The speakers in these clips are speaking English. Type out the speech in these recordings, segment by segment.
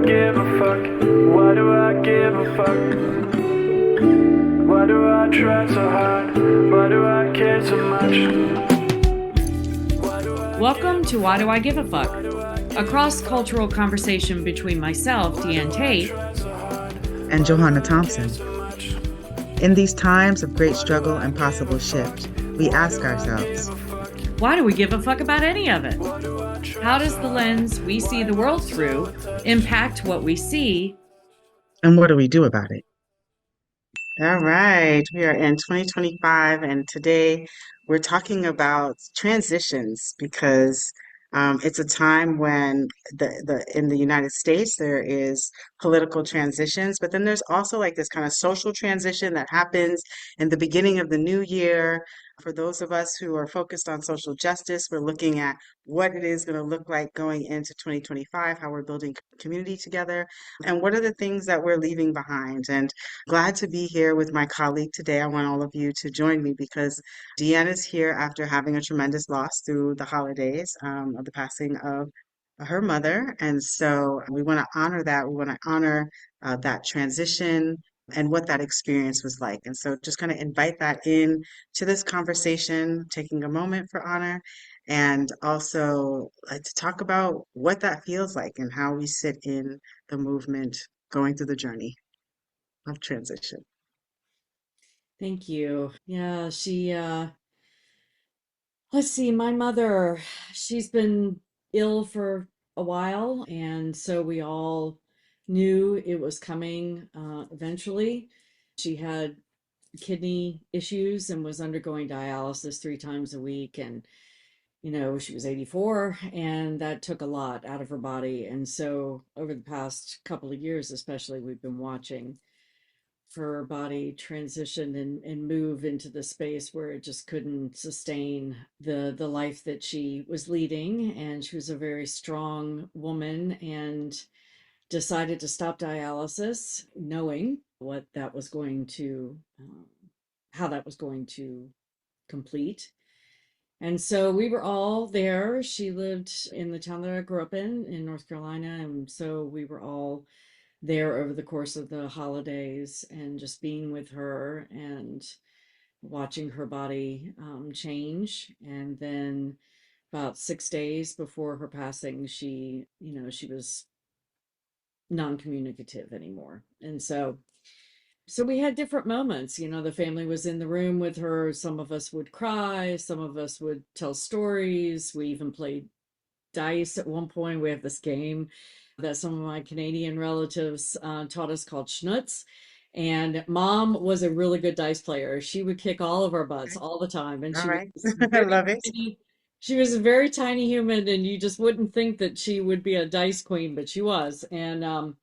give a fuck? Why do I give a fuck? Why do I try so hard? Why do I care so much? Welcome to Why Do I Give a Fuck? A cross-cultural conversation between myself, Diane Tate, and Johanna Thompson. In these times of great struggle and possible shift, we ask ourselves, why do we give a fuck about any of it? How does the lens we see the world through impact what we see? And what do we do about it? All right, we are in 2025, and today we're talking about transitions because it's a time when in the United States there is political transitions, but then there's also like this kind of social transition that happens in the beginning of the new year. For those of us who are focused on social justice, we're looking at what it is going to look like going into 2025, how we're building community together, and what are the things that we're leaving behind. And glad to be here with my colleague today. I want all of you to join me because Deanne is here after having a tremendous loss through the holidays of the passing of her mother. And so we want to honor that. We want to honor that transition and what that experience was like. And so just kind of invite that in to this conversation, taking a moment for honor and also to talk about what that feels like and how we sit in the movement going through the journey of transition. Thank you. Yeah, let's see, my mother, she's been ill for a while, and so we all knew it was coming eventually. She had kidney issues and was undergoing dialysis 3 times a week. And, she was 84, and that took a lot out of her body. And so over the past couple of years, especially, we've been watching for her body transition and move into the space where it just couldn't sustain the life that she was leading. And she was a very strong woman and decided to stop dialysis, knowing what that was going to, how that was going to complete. And so we were all there. She lived in the town that I grew up in North Carolina. And so we were all there over the course of the holidays and just being with her and watching her body change. And then about 6 days before her passing, she was non-communicative anymore. And so we had different moments. The family was in the room with her. Some of us would cry, some of us would tell stories. We even played dice at one point. We have this game that some of my Canadian relatives taught us called Schnutz. And mom was a really good dice player. She would kick all of our butts all the time. And All she was right. I very love it. tiny. She was a very tiny human, and you just wouldn't think that she would be a dice queen, but she was. And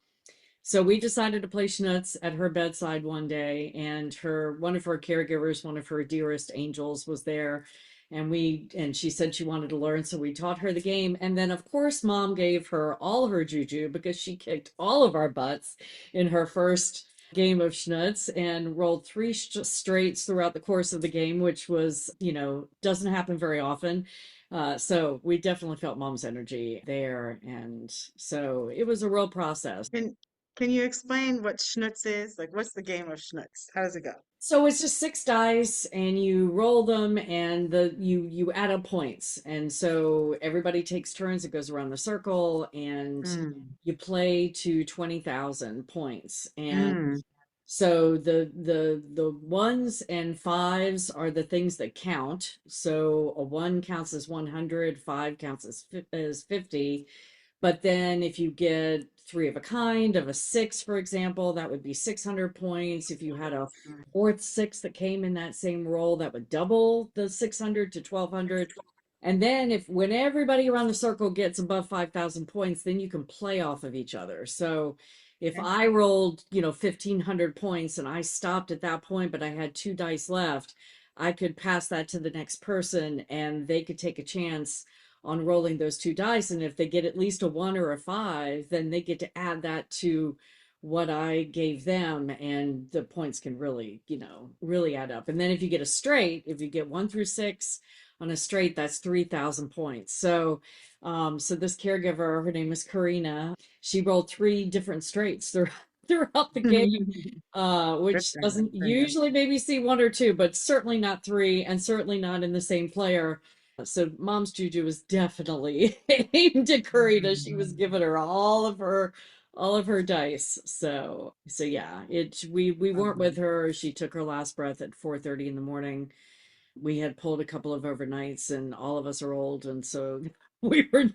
so we decided to play Schnutz at her bedside one day, and one of her caregivers, one of her dearest angels, was there, and she said she wanted to learn, so we taught her the game. And then of course mom gave her all her juju because she kicked all of our butts in her first game of Schnutz and rolled three straights throughout the course of the game, which was, doesn't happen very often. So we definitely felt mom's energy there. And so it was a real process. Can you explain what Schnutz is? Like, what's the game of Schnutz? How does it go? So it's just six dice, and you roll them, and you add up points. And so everybody takes turns. It goes around the circle, and Mm, you play to 20,000 points. And mm, so the ones and fives are the things that count. So a one counts as 100, five counts as 50. But then if you get three of a kind of a six, for example, that would be 600 points. If you had a fourth six that came in that same roll, that would double the 600 to 1200. And then when everybody around the circle gets above 5,000 points, then you can play off of each other. So if okay. I rolled, 1,500 points and I stopped at that point, but I had two dice left, I could pass that to the next person and they could take a chance on rolling those two dice. And if they get at least a one or a five, then they get to add that to what I gave them, and the points can really, really add up. And then if you get a straight, if you get 1 through 6 on a straight, that's 3,000 points. So, so this caregiver, her name is Karina, she rolled three different straights throughout the game, Good which for doesn't for you. usually, maybe see one or two, but certainly not three, and certainly not in the same player. So mom's juju was definitely aimed at Karina. She was giving her all of her dice. So yeah, we weren't with her. She took her last breath at 4:30 in the morning. We had pulled a couple of overnights, and all of us are old, and so we were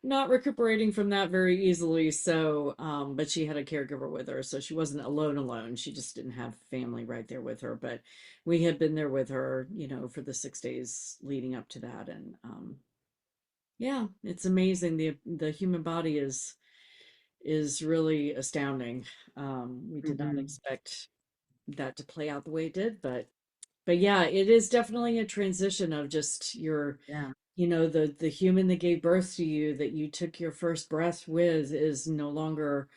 not recuperating from that very easily. So but she had a caregiver with her, so she wasn't alone. She just didn't have family right there with her, but we had been there with her, for the 6 days leading up to that. And yeah, it's amazing. The human body is really astounding. We did not Hmm. expect that to play out the way it did, but yeah, it is definitely a transition of just your, Yeah. the human that gave birth to you, that you took your first breath with, is no longer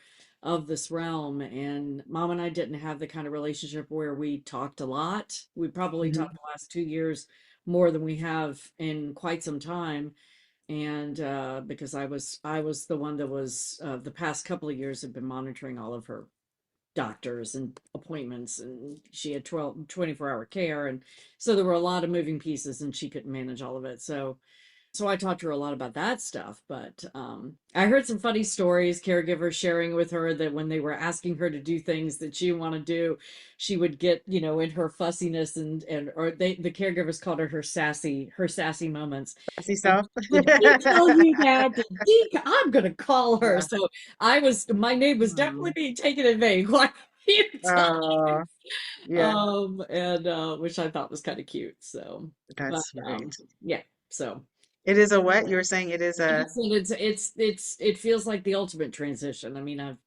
of this realm. And mom and I didn't have the kind of relationship where we talked a lot. We probably talked Hmm. the last 2 years more than we have in quite some time. And because I was the one that was, the past couple of years, have been monitoring all of her doctors and appointments, and she had 24-hour care, and so there were a lot of moving pieces, and she couldn't manage all of it. So I talked to her a lot about that stuff. But I heard some funny stories, caregivers sharing with her that when they were asking her to do things that she didn't want to do, she would get, in her fussiness, and or the caregivers called her sassy moments. I see Did, so. did he tell you that? I'm gonna call her. Yeah. So my name was definitely Oh, being taken in vain quite a few oh, times. yeah, And which I thought was kind of cute. So, but that's right. yeah. So It is a what? You were saying it is I a, just said it feels like the ultimate transition. I mean, I've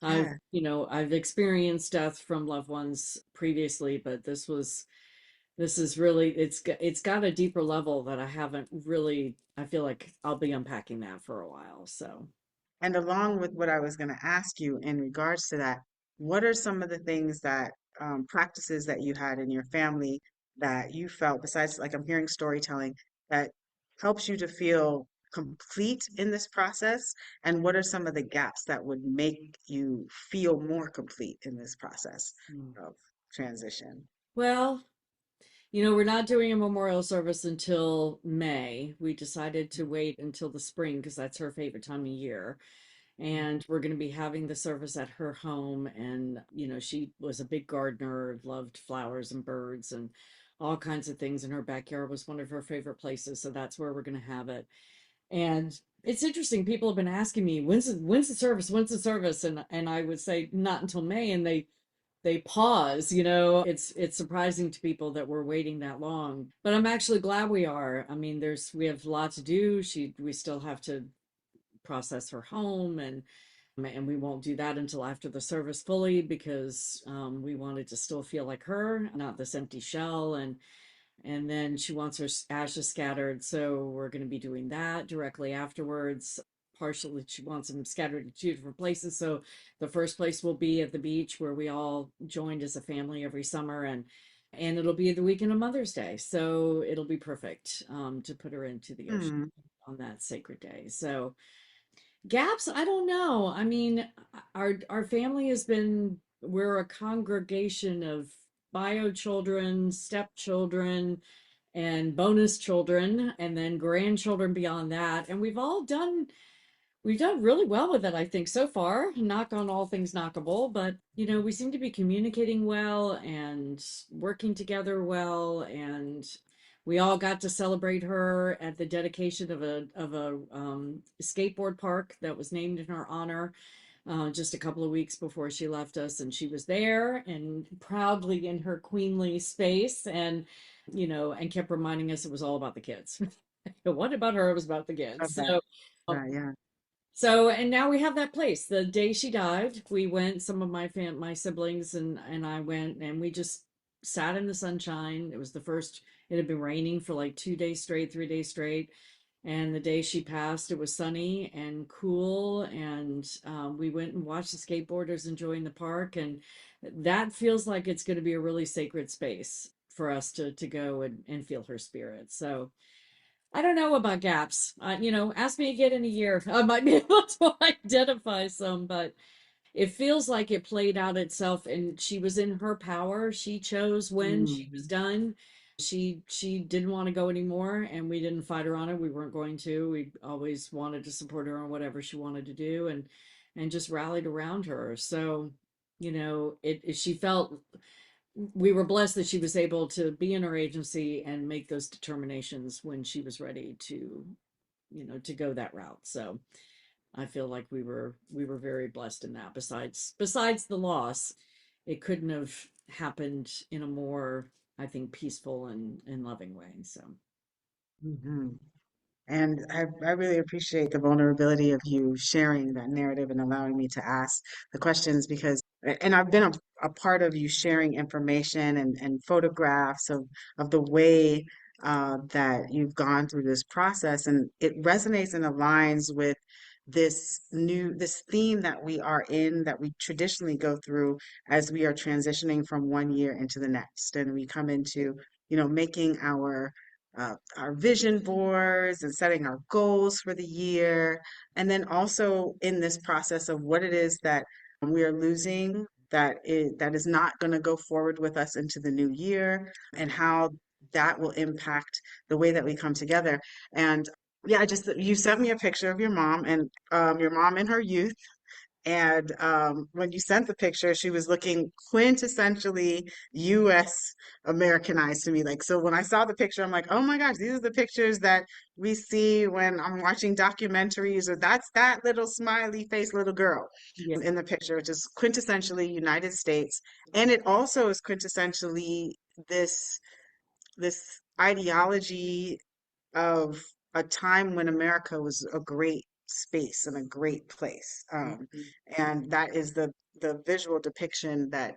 yeah. I've experienced death from loved ones previously, but this is really, it's got a deeper level that I haven't really. I feel like I'll be unpacking that for a while. So. And along with what I was going to ask you in regards to that, what are some of the things that practices that you had in your family that you felt, besides like I'm hearing storytelling, that helps you to feel complete in this process? And what are some of the gaps that would make you feel more complete in this process Hmm. of transition? Well, we're not doing a memorial service until May. We decided to wait until the spring because that's her favorite time of year. And we're going to be having the service at her home. And, she was a big gardener, loved flowers and birds and all kinds of things. And her backyard was one of her favorite places. So that's where we're going to have it. And it's interesting. People have been asking me, when's the service? When's the service? And I would say not until May. And they pause. It's surprising to people that we're waiting that long, but I'm actually glad we are. I mean, we have a lot to do. We still have to process her home, and we won't do that until after the service fully, because we wanted to still feel like her, not this empty shell. And then she wants her ashes scattered, so we're going to be doing that directly afterwards. Partially, she wants them scattered in two different places. So the first place will be at the beach where we all joined as a family every summer, and it'll be the weekend of Mother's Day, so it'll be perfect to put her into the ocean Hmm. on that sacred day. So gaps, I don't know. I mean, our family has been, we're a congregation of bio children, stepchildren, and bonus children, and then grandchildren beyond that. And we've done really well with it, I think, so far. Knock on all things knockable, but we seem to be communicating well and working together well. And we all got to celebrate her at the dedication of a skateboard park that was named in her honor, just a couple of weeks before she left us. And she was there and proudly in her queenly space, and kept reminding us it was all about the kids. What about her? It was about the kids. Love that. Um, Yeah. and now we have that place. The day she died, we went, some of my siblings and I went, and we just sat in the sunshine. It was the first, it had been raining for like 2 days straight, 3 days straight. And the day she passed, it was sunny and cool. And we went and watched the skateboarders enjoying the park. And that feels like it's going to be a really sacred space for us to go and feel her spirit. So I don't know about gaps. Ask me again in a year. I might be able to identify some, but it feels like it played out itself and she was in her power. She chose when she was Mm, done. She didn't want to go anymore and we didn't fight her on it. We weren't going to. We always wanted to support her on whatever she wanted to do and just rallied around her. So, she felt we were blessed that she was able to be in her agency and make those determinations when she was ready to go that route. So I feel like we were very blessed in that. Besides the loss, it couldn't have happened in a more, I think, peaceful and loving way. So mhm. And I really appreciate the vulnerability of you sharing that narrative and allowing me to ask the questions because, and I've been a part of you sharing information and photographs of the way that you've gone through this process. And it resonates and aligns with this theme that we are in, that we traditionally go through as we are transitioning from one year into the next. And we come into, making our vision boards and setting our goals for the year. And then also in this process of what it is that we are losing that is not going to go forward with us into the new year and how that will impact the way that we come together. And yeah, you sent me a picture of your mom and your mom in her youth and when you sent the picture, she was looking quintessentially US Americanized to me. Like, so when I saw the picture, I'm like, oh my gosh, these are the pictures that we see when I'm watching documentaries, or that's that little smiley face little girl yeah. in the picture, which is quintessentially United States. And it also is quintessentially this this ideology of a time when America was a great space and a great place. And that is the visual depiction that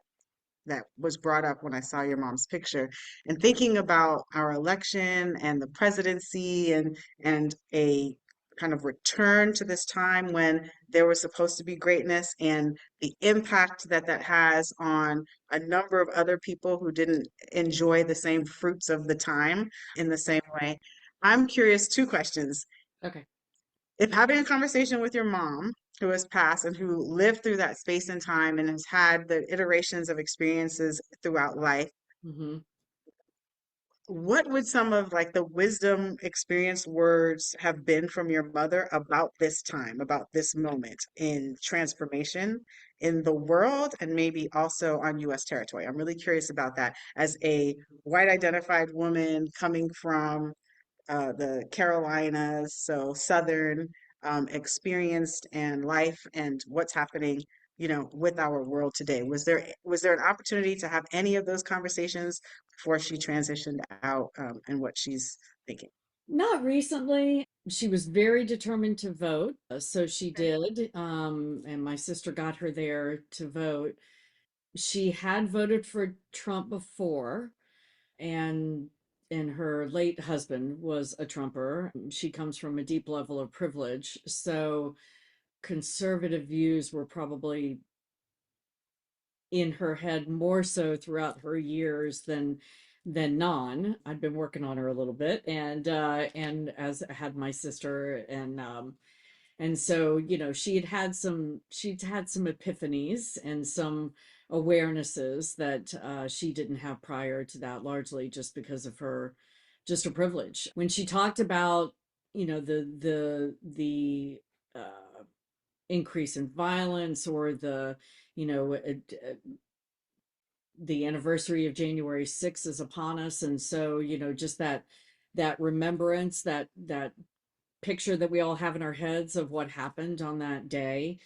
was brought up when I saw your mom's picture. And thinking about our election and the presidency and a kind of return to this time when there was supposed to be greatness and the impact that that has on a number of other people who didn't enjoy the same fruits of the time in the same way. I'm curious, two questions. Okay. If having a conversation with your mom, who has passed and who lived through that space and time and has had the iterations of experiences throughout life, Hmm. what would some of like the wisdom experience words have been from your mother about this time, about this moment in transformation in the world and maybe also on US territory? I'm really curious about that as a white identified woman coming from the Carolinas, so Southern, experienced and life and what's happening, with our world today. Was there an opportunity to have any of those conversations before she transitioned out, and what she's thinking? Not recently. She was very determined to vote, so she Okay. did. And my sister got her there to vote. She had voted for Trump before, and her late husband was a Trumper. She comes from a deep level of privilege, so conservative views were probably in her head more so throughout her years than non. I'd been working on her a little bit, and as had my sister, and so she'd had some epiphanies and some awarenesses that she didn't have prior to that, largely just because of her privilege. When she talked about the increase in violence or the anniversary of January 6th is upon us, and so just that remembrance, that picture that we all have in our heads of what happened on that day,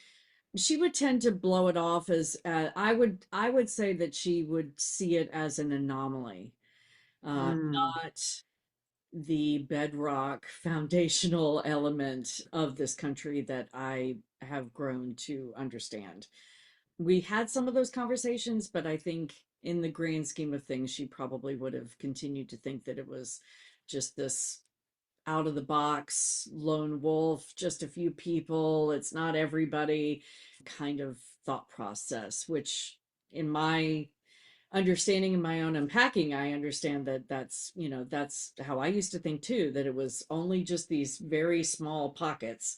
she would tend to blow it off as I would say that she would see it as an anomaly, Mm, not the bedrock foundational element of this country that I have grown to understand. We had some of those conversations, but I think in the grand scheme of things, she probably would have continued to think that it was just this out of the box lone wolf, just a few people, it's not everybody kind of thought process, which in my understanding in my own unpacking, I understand that that's how I used to think too, that it was only just these very small pockets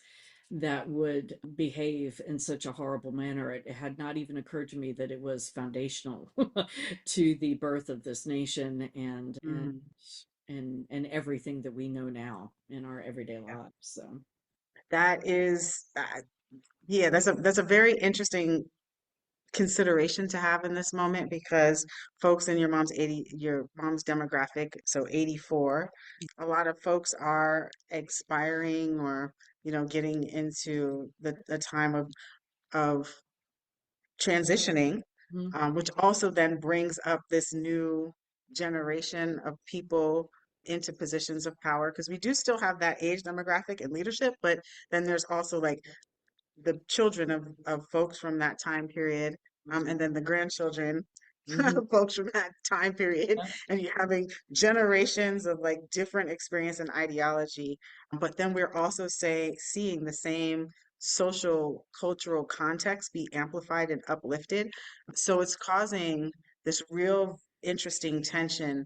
that would behave in such a horrible manner. It had not even occurred to me that it was foundational to the birth of this nation Mm, and everything that we know now in our everyday yeah. lives. So That is, yeah, that's a very interesting consideration to have in this moment because folks in your mom's demographic, so 84, a lot of folks are expiring or, getting into the time of transitioning, mhm, which also then brings up this new generation of people into positions of power because we do still have that age demographic and leadership, but then there's also like the children of folks from that time period, and then the grandchildren mhm, of folks from that time period, and you're having generations of like different experience and ideology. But then we're also seeing the same social cultural context be amplified and uplifted. So it's causing this real interesting tension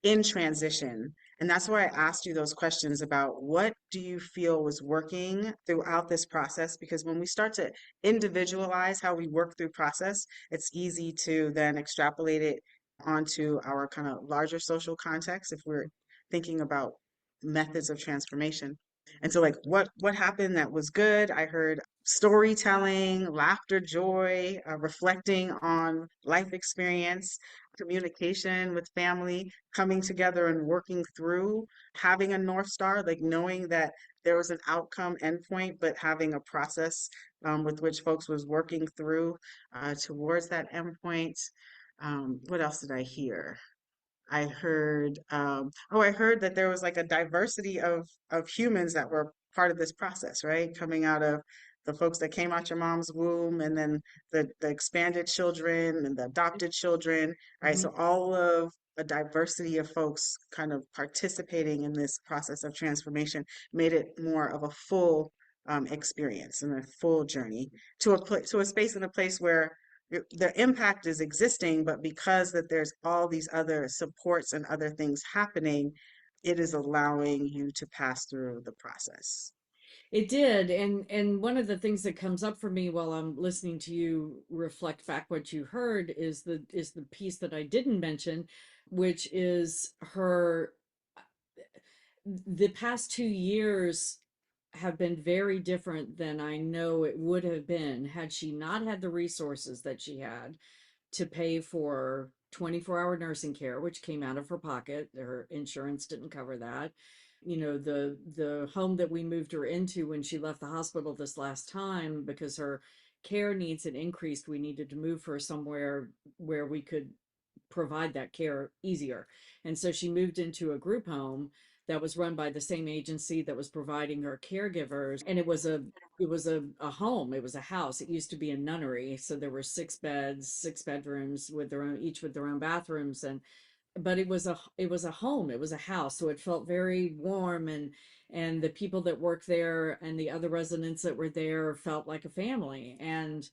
in transition. And that's why I asked you those questions about what do you feel was working throughout this process? Because when we start to individualize how we work through process, it's easy to then extrapolate it onto our kind of larger social context if we're thinking about methods of transformation. And so like what happened that was good? I heard storytelling, laughter, joy, reflecting on life experience, communication with family, coming together and working through having a North Star, like knowing that there was an outcome endpoint, but having a process with which folks was working through towards that endpoint. What else did I hear? I heard that there was like a diversity of humans that were part of this process, right? Coming out of the folks that came out your mom's womb, and then the expanded children and the adopted children, right? mhm. So all of a diversity of folks kind of participating in this process of transformation made it more of a full experience and a full journey to a space and a place where the impact is existing, but because that there's all these other supports and other things happening, it is allowing you to pass through the process. It did, and one of the things that comes up for me while I'm listening to you reflect back what you heard is the piece that I didn't mention, which is her the past 2 years have been very different than I know it would have been had she not had the resources that she had to pay for 24-hour nursing care, which came out of her pocket. Her insurance didn't cover that. The home that we moved her into when she left the hospital this last time, because her care needs had increased, we needed to move her somewhere where we could provide that care easier. And so she moved into a group home that was run by the same agency that was providing her caregivers. And it was a home, it was a house. It used to be a nunnery. So there were 6 beds, 6 bedrooms with their own, each with their own bathrooms. And but it was a home, it was a house. So it felt very warm, and the people that worked there and the other residents that were there felt like a family. And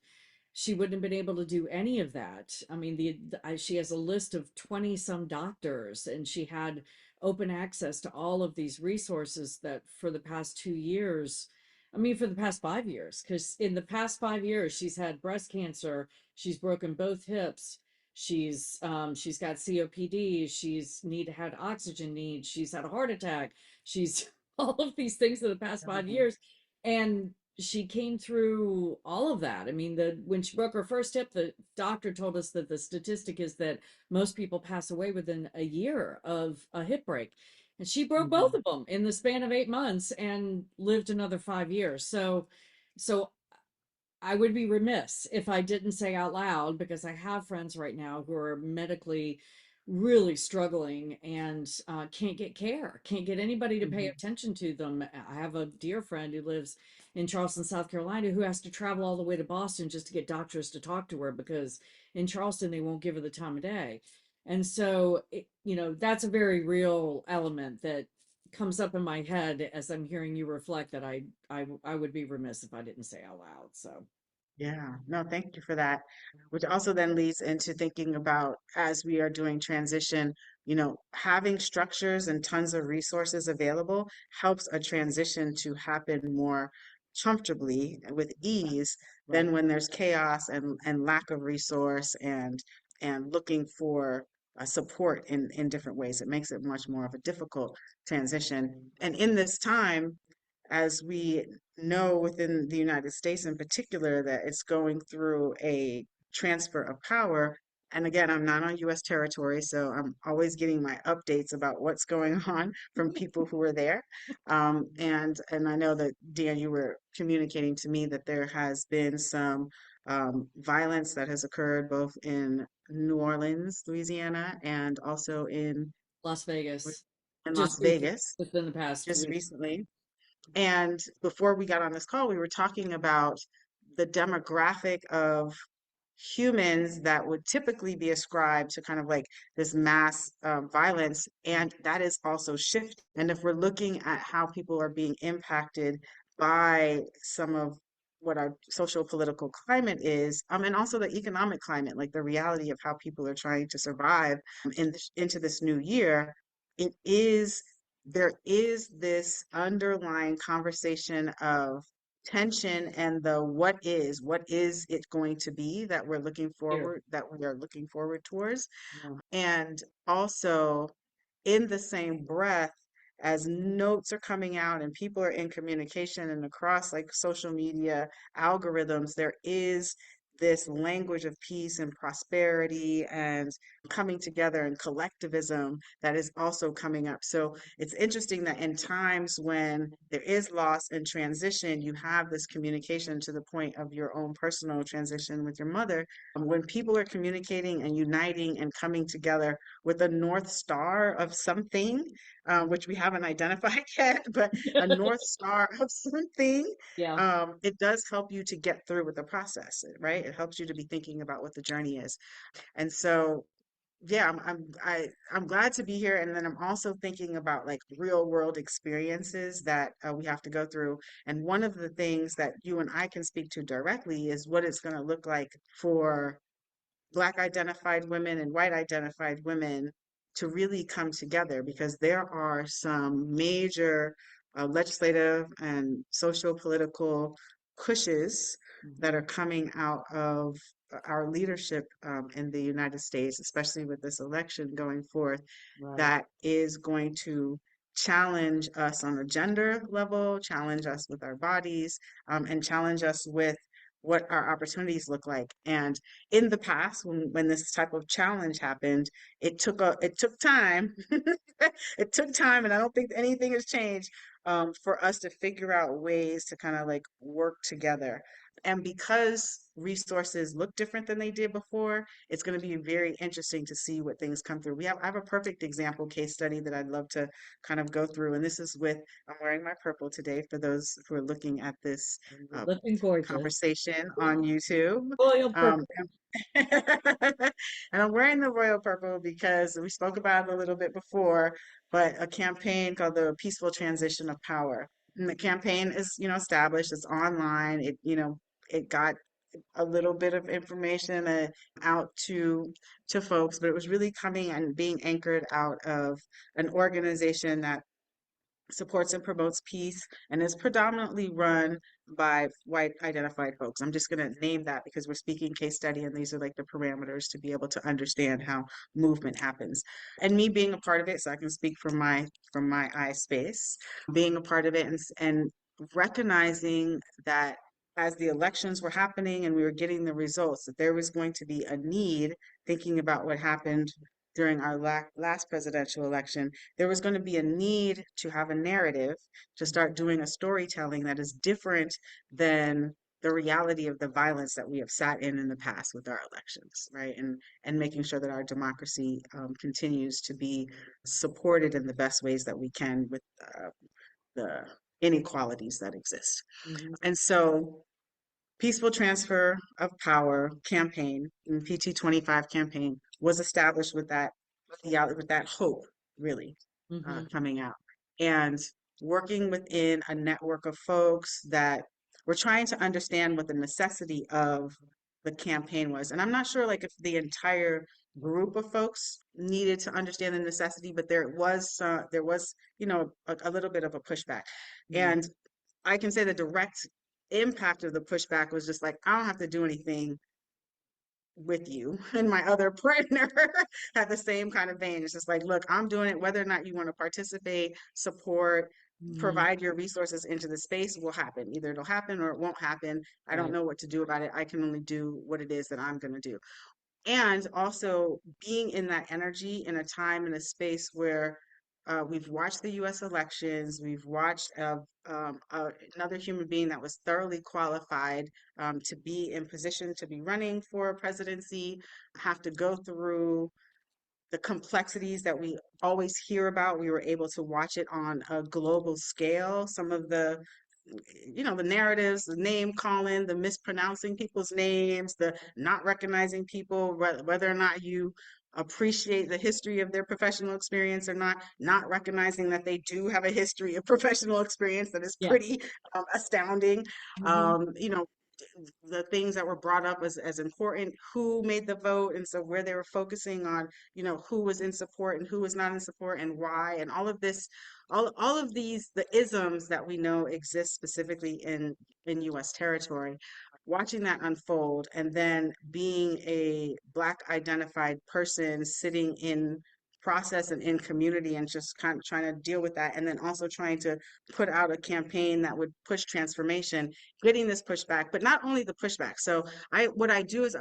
she wouldn't have been able to do any of that. I mean, she has a list of 20 some doctors, and she had open access to all of these resources that for the past 2 years, I mean, for the past 5 years, because in the past 5 years, she's had breast cancer, she's broken both hips, she's got COPD, had oxygen needs, she's had a heart attack, she's all of these things in the past five Mhm. years. And she came through all of that. I mean, when she broke her first hip, the doctor told us that the statistic is that most people pass away within a year of a hip break. And she broke both Mhm. of them in the span of 8 months and lived another 5 years. So I would be remiss if I didn't say out loud, because I have friends right now who are medically really struggling and can't get care, can't get anybody to pay Mhm. attention to them. I have a dear friend who lives in Charleston, South Carolina, who has to travel all the way to Boston just to get doctors to talk to her, because in Charleston they won't give her the time of day. And so, that's a very real element that comes up in my head as I'm hearing you reflect, that I would be remiss if I didn't say out loud. So Yeah, no, thank you for that. Which also then leads into thinking about as we are doing transition, having structures and tons of resources available helps a transition to happen more comfortably with ease Right. than when there's chaos and lack of resource and looking for support in different ways. It makes it much more of a difficult transition. And in this time, as we know within the United States in particular that it's going through a transfer of power. And again, I'm not on US territory, so I'm always getting my updates about what's going on from people who are there. And I know that, Dan, you were communicating to me that there has been some violence that has occurred both in New Orleans, Louisiana, and also Las Vegas, in just Las recently, Vegas within the past just week. recently. And before we got on this call, we were talking about the demographic of humans that would typically be ascribed to kind of like this mass violence, and that is also shifting. And if we're looking at how people are being impacted by some of what our social political climate is, and also the economic climate, like the reality of how people are trying to survive into this new year, it is there is this underlying conversation of tension and the what is it going to be Here. that we are looking forward towards, Yeah. and also in the same breath, as notes are coming out and people are in communication and across like social media algorithms, there is this language of peace and prosperity and coming together and collectivism that is also coming up. So it's interesting that in times when there is loss and transition, you have this communication to the point of your own personal transition with your mother. When people are communicating and uniting and coming together with a North Star of something, which we haven't identified yet, but a North Star of something, Yeah. it does help you to get through with the process, right? It helps you to be thinking about what the journey is. And so, yeah, I'm glad to be here. And then I'm also thinking about like real world experiences that we have to go through. And one of the things that you and I can speak to directly is what it's going to look like for Black identified women and white identified women to really come together, because there are some major legislative and social political pushes that Mhm. are coming out of our leadership in the United States, especially with this election going forth, Right. that is going to challenge us on a gender level, challenge us with our bodies, and challenge us with what our opportunities look like. And in the past, when this type of challenge happened, it took time. It took time, and I don't think anything has changed for us to figure out ways to kind of like work together. And because resources look different than they did before, it's going to be very interesting to see what things come through. I have a perfect example case study that I'd love to kind of go through. And this is with, I'm wearing my purple today for those who are looking at this You're uh, looking gorgeous. conversation on YouTube. Royal Um, purple. and I'm wearing the royal purple because we spoke about it a little bit before, but a campaign called the Peaceful Transition of Power. And the campaign is, established, it's online. It got a little bit of information out to folks, but it was really coming and being anchored out of an organization that supports and promotes peace and is predominantly run by white identified folks. I'm just going to name that because we're speaking case study and these are like the parameters to be able to understand how movement happens. And me being a part of it, so I can speak from my eye space, being a part of it and recognizing that as the elections were happening and we were getting the results, that there was going to be a need, thinking about what happened during our last presidential election, there was going to be a need to have a narrative, to start doing a storytelling that is different than the reality of the violence that we have sat in the past with our elections, right? And making sure that our democracy continues to be supported in the best ways that we can with the inequalities that exist. Mhm. And so Peaceful Transfer of Power campaign, PT25 campaign, was established with with that hope, really, Mhm. coming out. And working within a network of folks that we're trying to understand what the necessity of the campaign was. And I'm not sure like if the entire group of folks needed to understand the necessity, but there was, a little bit of a pushback. Mhm. And I can say the direct impact of the pushback was just like, I don't have to do anything with you. And my other partner had the same kind of vein. It's just like, look, I'm doing it, whether or not you want to participate, support, Mhm. provide your resources into the space will happen. Either it'll happen or it won't happen. I don't Right. know what to do about it. I can only do what it is that I'm going to do. And also being in that energy in a time and a space where we've watched the US elections, we've watched another human being that was thoroughly qualified to be in position to be running for presidency, have to go through the complexities that we always hear about. We were able to watch it on a global scale. Some of the narratives, the name calling, the mispronouncing people's names, the not recognizing people, whether or not you appreciate the history of their professional experience or not, not recognizing that they do have a history of professional experience that is Yeah. pretty astounding. Mhm. The things that were brought up as important, who made the vote, and so where they were focusing on, who was in support and who was not in support and why, and all of this, all of these, the isms that we know exist specifically in US territory, watching that unfold, and then being a Black identified person sitting in process and in community and just kind of trying to deal with that, and then also trying to put out a campaign that would push transformation, getting this pushback, but not only the pushback. So what I do is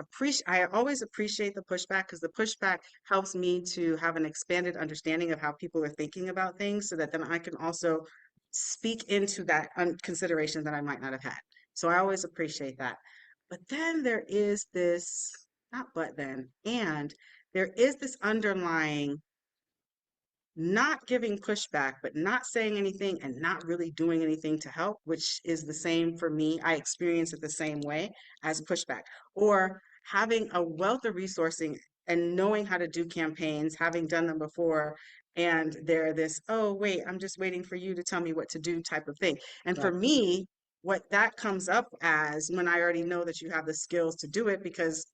I always appreciate the pushback because the pushback helps me to have an expanded understanding of how people are thinking about things so that then I can also speak into that consideration that I might not have had. So I always appreciate that. But then there is this, not but then, and there is this underlying not giving pushback, but not saying anything and not really doing anything to help, which is the same for me. I experience it the same way as pushback, or having a wealth of resourcing and knowing how to do campaigns, having done them before. And they're this, oh, wait, I'm just waiting for you to tell me what to do type of thing. And for Right. me, what that comes up as when I already know that you have the skills to do it, because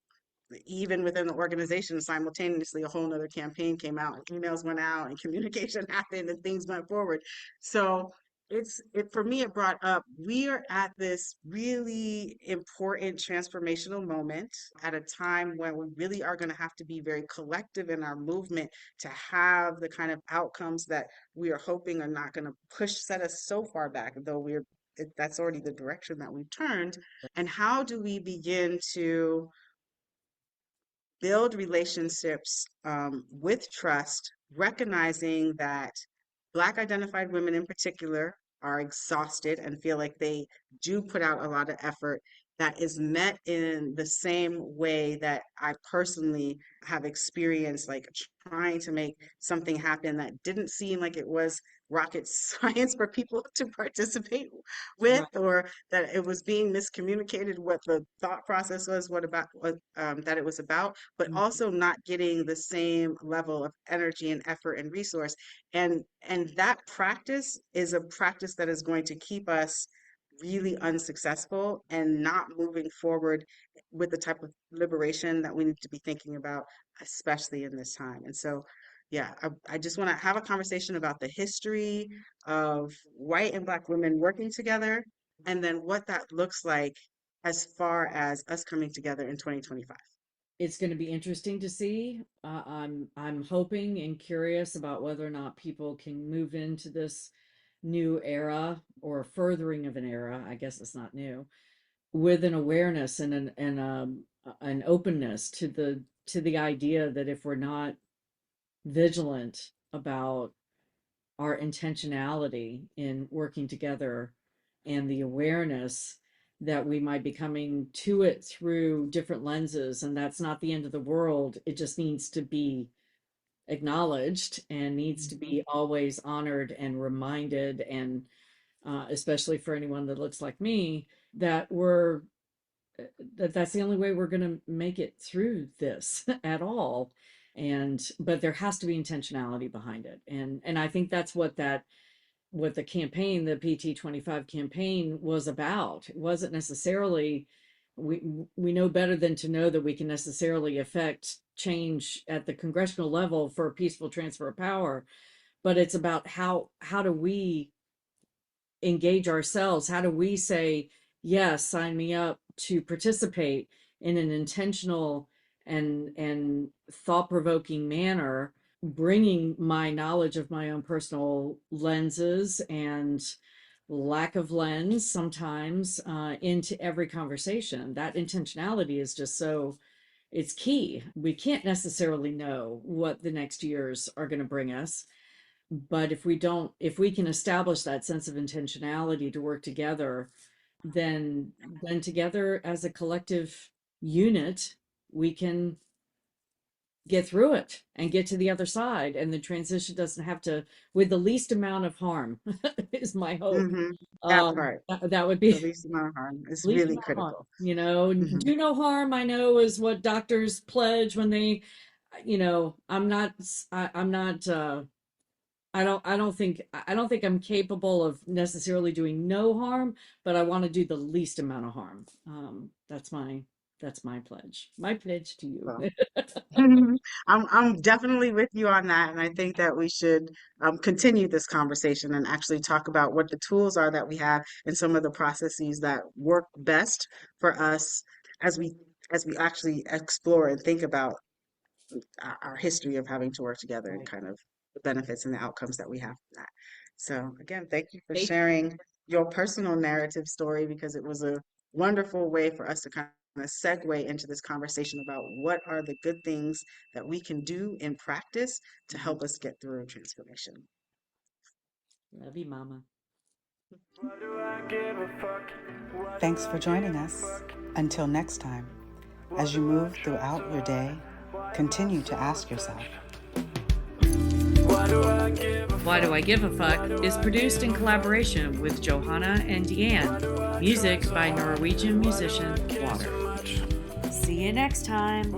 even within the organization, simultaneously, a whole nother campaign came out, and emails went out, and communication happened, and things went forward. So for me, it brought up we are at this really important transformational moment at a time when we really are going to have to be very collective in our movement to have the kind of outcomes that we are hoping are not going to set us so far back, though that's already the direction that we've turned. And how do we begin to build relationships with trust, recognizing that Black identified women in particular are exhausted and feel like they do put out a lot of effort that is met in the same way that I personally have experienced, like trying to make something happen that didn't seem like it was rocket science for people to participate with, Right. or that it was being miscommunicated what the thought process was, that it was about, but Mhm. also not getting the same level of energy and effort and resource. And that practice is a practice that is going to keep us really unsuccessful and not moving forward with the type of liberation that we need to be thinking about, especially in this time. And so, yeah, I just want to have a conversation about the history of white and Black women working together, and then what that looks like as far as us coming together in 2025. It's going to be interesting to see. I'm hoping and curious about whether or not people can move into this new era or furthering of an era. I guess it's not new, with an awareness and an openness to the idea that if we're not vigilant about our intentionality in working together and the awareness that we might be coming to it through different lenses, and that's not the end of the world. It just needs to be acknowledged and needs to Mhm. be always honored and reminded, and especially for anyone that looks like me, that that's the only way we're going to make it through this at all. And but there has to be intentionality behind it, and I think that's what that what the campaign, the PT25 campaign, was about. It wasn't necessarily, we know better than to know that we can necessarily affect change at the congressional level for a peaceful transfer of power, but it's about how do we engage ourselves? How do we say, yes, sign me up to participate in an intentional and thought-provoking manner, bringing my knowledge of my own personal lenses and lack of lens sometimes into every conversation. That intentionality is just so, it's key. We can't necessarily know what the next years are going to bring us, but if we can establish that sense of intentionality to work together, then together as a collective unit, we can get through it and get to the other side, and the transition doesn't have to, with the least amount of harm is my hope. That part, That would the be least amount of harm is least really amount of harm. critical. Do no harm, I know, is what doctors pledge when they, I'm not, I'm not, I don't think I'm capable of necessarily doing no harm, but I want to do the least amount of harm. That's my pledge. My pledge to you. So I'm definitely with you on that, and I think that we should continue this conversation and actually talk about what the tools are that we have and some of the processes that work best for us as we actually explore and think about our history of having to work together and Right. kind of the benefits and the outcomes that we have from that. So again, thank you for Thank sharing your personal narrative story because it was a wonderful way for us to kind of segue into this conversation about what are the good things that we can do in practice to you. help us get through transformation. Love you, Mama. Why do I give a fuck? Why do Thanks I for give joining a us. fuck? Until next time, Why as you do I move try throughout so your day, hard? continue to ask yourself, Why do I give a Why Do I Give a Fuck is produced in collaboration with Johanna and Diane. Music by Norwegian musician Water. See you next time.